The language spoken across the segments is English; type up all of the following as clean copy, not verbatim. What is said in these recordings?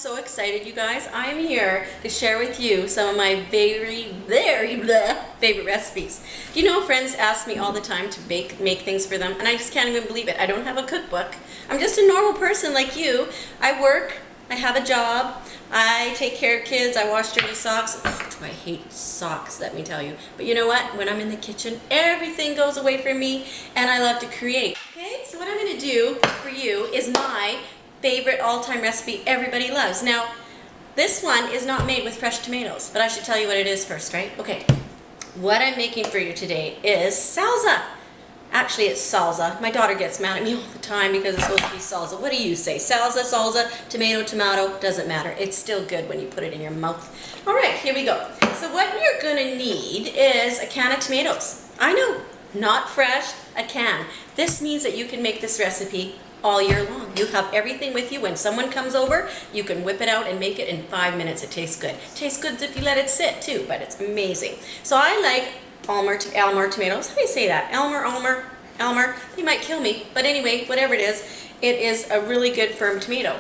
so excited, you guys. I am here to share with you some of my very favorite recipes. Do you know, friends ask me all the time to make things for them, and I just can't even believe it. I don't have a cookbook. I'm just a normal person like you. I work, I have a job, I take care of kids, I wash dirty socks. Ugh, I hate socks, let me tell you. But you know what? When I'm in the kitchen, everything goes away from me, and I love to create. Okay, so what I'm going to do for you is my favorite all-time recipe everybody loves. Now, this one is not made with fresh tomatoes, but I should tell you what it is first, right? Okay, what I'm making for you today is salsa. Actually, it's salsa. My daughter gets mad at me all the time because it's supposed to be salsa. What do you say? Salsa, salsa, tomato, tomato, doesn't matter. It's still good when you put it in your mouth. All right, here we go. So what you're gonna need is a can of tomatoes. I know, not fresh, a can. This means that you can make this recipe all year long. You have everything with you. When someone comes over, you can whip it out and make it in 5 minutes. It tastes good. It tastes good if you let it sit too, but it's amazing. So I like Elmer tomatoes. How do you say that? Elmer. You might kill me, but anyway, whatever it is a really good firm tomato.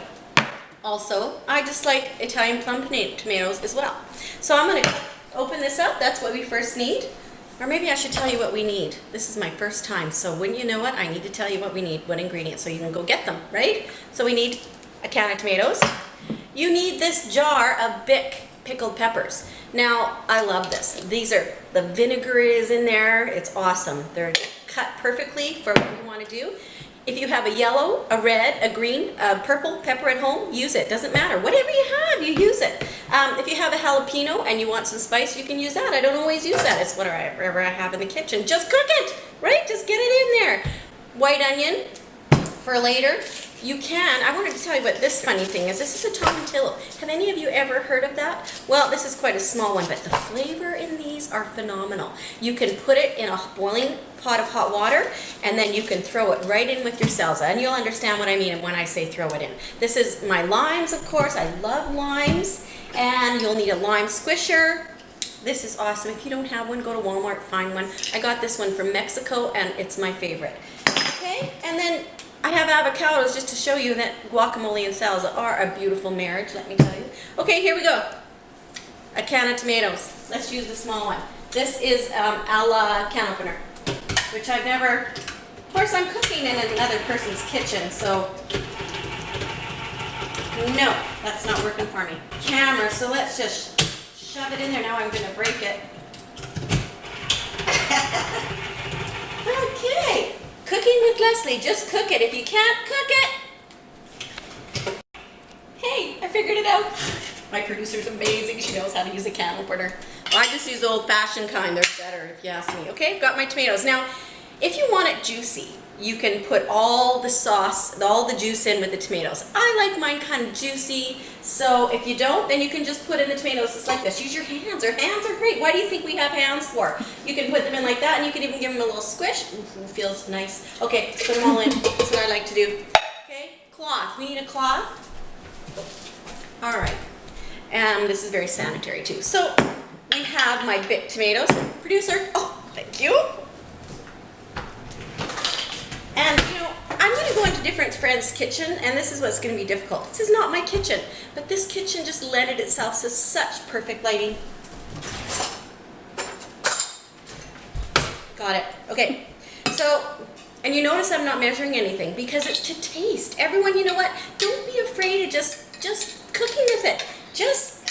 Also, I just like Italian plum tomatoes as well. So I'm going to open this up. That's what we first need. Or maybe I should tell you what we need. This is my first time, so when you know what, I need to tell you what we need, what ingredients, so you can go get them, right? So we need a can of tomatoes. You need this jar of Bic pickled peppers. Now, I love this. The vinegar is in there. It's awesome. They're cut perfectly for what we want to do. If you have a yellow, a red, a green, a purple pepper at home, use it. Doesn't matter. Whatever you have, you use it. If you have a jalapeno and you want some spice, you can use that. I don't always use that. It's whatever I have in the kitchen. Just cook it, right? Just get it in there. White onion for later. You can. I wanted to tell you what this funny thing is. This is a tomatillo. Have any of you ever heard of that? Well, this is quite a small one, but the flavor in these are phenomenal. You can put it in a boiling pot of hot water, and then you can throw it right in with your salsa, and you'll understand what I mean when I say throw it in. This is my limes, of course. I love limes, and you'll need a lime squisher. This is awesome. If you don't have one, go to Walmart, find one. I got this one from Mexico, and it's my favorite. Okay, and then I have avocados just to show you that guacamole and salsa are a beautiful marriage, let me tell you. Okay, here we go. A can of tomatoes. Let's use the small one. This is a la can opener, which I've never, of course I'm cooking in another person's kitchen, so no, that's not working for me. Camera, so let's just shove it in there. Now I'm going to break it. Okay. Cooking with Leslie, just cook it. If you can't cook it, hey, I figured it out. My producer's amazing. She knows how to use a can opener. I just use the old-fashioned kind. They're better, if you ask me. Okay, got my tomatoes. Now, if you want it juicy, you can put all the sauce, all the juice in with the tomatoes. I like mine kind of juicy, so if you don't, then you can just put in the tomatoes just like this. Use your hands. Our hands are great. Why do you think we have hands for? You can put them in like that, and you can even give them a little squish. Ooh, feels nice. Okay, put them all in. That's what I like to do. Okay, cloth. We need a cloth. All right. And this is very sanitary, too. So we have my Bic tomatoes. Producer, oh, thank you. And, you know, I'm going to go into different friends' kitchen, and this is what's going to be difficult. This is not my kitchen, but this kitchen just lended itself to such perfect lighting. Got it. Okay. So, and you notice I'm not measuring anything because it's to taste. Everyone, you know what? Don't be afraid of just cooking with it. Just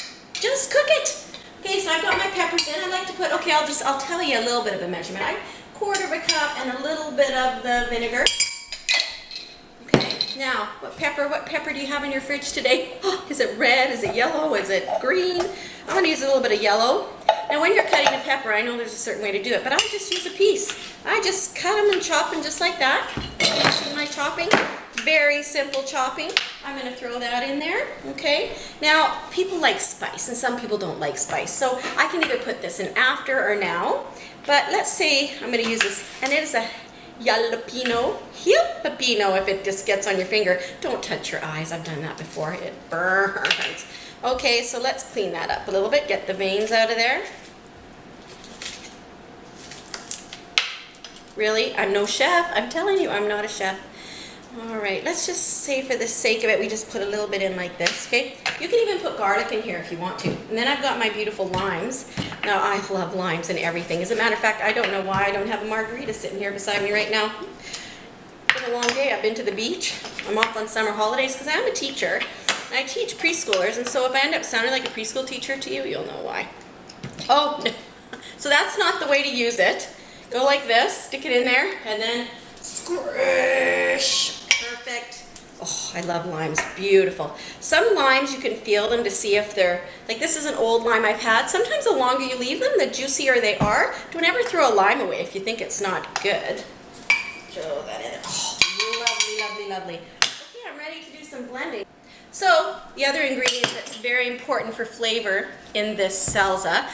cook it. Okay, so I've got my peppers in. I like to put, okay, I'll tell you a little bit of a measurement. Quarter of a cup and a little bit of the vinegar. Okay, now what pepper do you have in your fridge today? Oh, is it red? Is it yellow? Is it green? I'm going to use a little bit of yellow. Now when you're cutting a pepper, I know there's a certain way to do it, but I just use a piece. I just cut them and chop them just like that. You see my chopping? Very simple chopping. I'm going to throw that in there, okay? Now, people like spice, and some people don't like spice, so I can either put this in after or now. But let's say I'm going to use this, and it is a jalapeno, if it just gets on your finger. Don't touch your eyes. I've done that before. It burns. Okay, so let's clean that up a little bit. Get the veins out of there. Really, I'm no chef. I'm telling you, I'm not a chef. All right, let's just say for the sake of it, we just put a little bit in like this, okay? You can even put garlic in here if you want to. And then I've got my beautiful limes. Now, I love limes and everything. As a matter of fact, I don't know why I don't have a margarita sitting here beside me right now. It's been a long day. I've been to the beach. I'm off on summer holidays because I'm a teacher. And I teach preschoolers, and so if I end up sounding like a preschool teacher to you, you'll know why. Oh, no. So that's not the way to use it. Go like this, stick it in there, and then squish. Perfect. Oh, I love limes. Beautiful. Some limes you can feel them to see if they're, like this is an old lime I've had. Sometimes the longer you leave them, the juicier they are. Don't ever throw a lime away if you think it's not good. Throw that in. Oh, lovely, lovely, lovely. Okay, I'm ready to do some blending. So, the other ingredient that's very important for flavor in this salsa,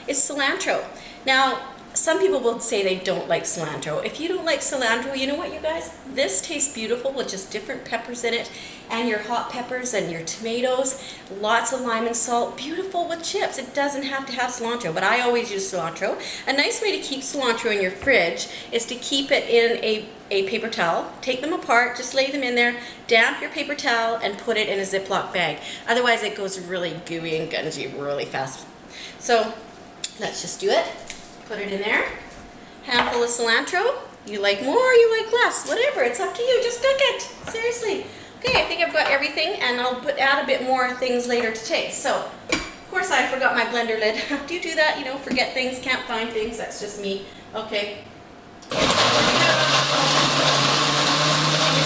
is cilantro. Now, some people will say they don't like cilantro. If you don't like cilantro, you know what, you guys? This tastes beautiful with just different peppers in it, and your hot peppers and your tomatoes, lots of lime and salt, beautiful with chips. It doesn't have to have cilantro, but I always use cilantro. A nice way to keep cilantro in your fridge is to keep it in a paper towel. Take them apart, just lay them in there, damp your paper towel, and put it in a Ziploc bag. Otherwise, it goes really gooey and gungy really fast. So, let's just do it. Put it in there. Handful of cilantro. You like more, you like less, whatever. It's up to you. Just cook it. Seriously. Okay, I think I've got everything, and I'll add a bit more things later to taste. So, of course, I forgot my blender lid. Do you do that? You know, forget things, can't find things. That's just me. Okay. You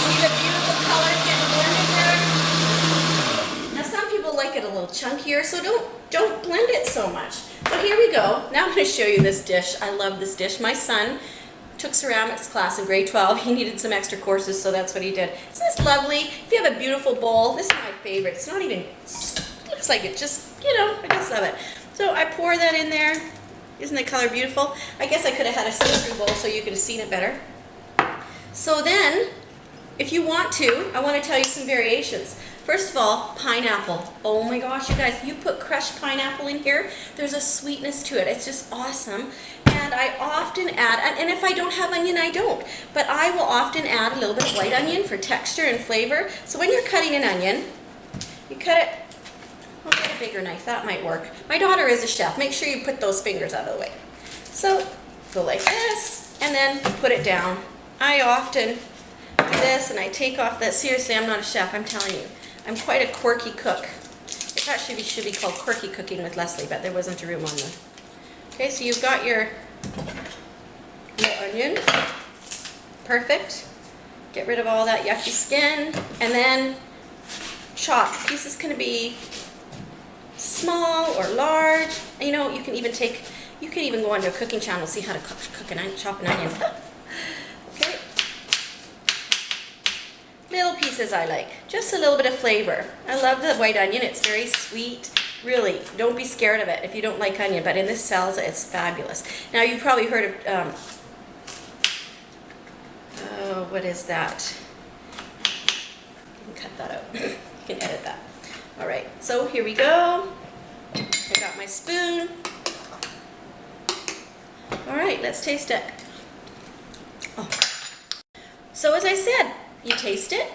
see the beautiful colors getting blended there? Now, some people like it a little chunkier, so don't blend it so much. So here we go. Now I'm going to show you this dish. I love this dish. My son took ceramics class in grade 12. He needed some extra courses, so that's what he did. Isn't this lovely? If you have a beautiful bowl, this is my favorite. It's not even, it looks like it just, you know, I just love it. So I pour that in there. Isn't the color beautiful? I guess I could have had a see-through bowl so you could have seen it better. So then, if you want to, I want to tell you some variations. First of all, pineapple. Oh my gosh, you guys, you put crushed pineapple in here, there's a sweetness to it. It's just awesome. And I often add, and if I don't have onion, I don't, but I will often add a little bit of white onion for texture and flavor. So when you're cutting an onion, you cut it, I'll get a bigger knife, that might work. My daughter is a chef. Make sure you put those fingers out of the way. So, go like this, and then put it down. I often do this, and I take off that. Seriously, I'm not a chef, I'm telling you. I'm quite a quirky cook. It actually should be called Quirky Cooking with Leslie, but there wasn't a room on the... Okay, so you've got your onion. Perfect. Get rid of all that yucky skin, and then chop. Pieces can be small or large. And, you know, you can even go onto a cooking channel, see how to chop an onion. Okay. Little pieces I like, just a little bit of flavor. I love the white onion, it's very sweet. Really, don't be scared of it if you don't like onion, but in this salsa, it's fabulous. Now, you've probably heard of, oh, what is that? You can cut that out. You can edit that. All right, so here we go. I got my spoon. All right, let's taste it. Oh. So as I said, you taste it,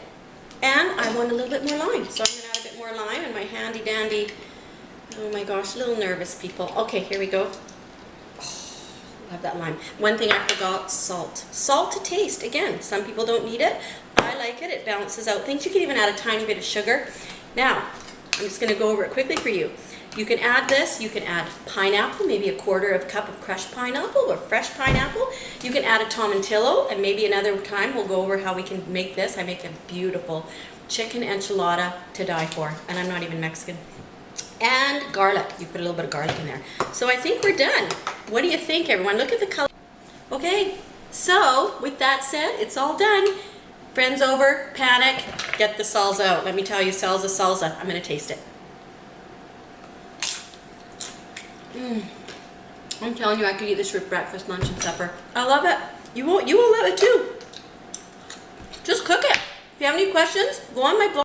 and I want a little bit more lime. So I'm going to add a bit more lime in my handy dandy, oh my gosh, a little nervous people. Okay, here we go. Oh, love that lime. One thing I forgot, salt. Salt to taste, again, some people don't need it. I like it, it balances out things. You can even add a tiny bit of sugar. Now, I'm just going to go over it quickly for you. You can add this, you can add pineapple, maybe a quarter of a cup of crushed pineapple or fresh pineapple. You can add a tomatillo, and maybe another time we'll go over how we can make this. I make a beautiful chicken enchilada to die for, and I'm not even Mexican. And garlic, you put a little bit of garlic in there. So I think we're done. What do you think, everyone? Look at the color. Okay, so with that said, it's all done. Friends over, panic, get the salsa out. Let me tell you, salsa. I'm gonna taste it. I'm telling you, I could eat this for breakfast, lunch, and supper. I love it. You will love it too. Just cook it. If you have any questions, go on my blog.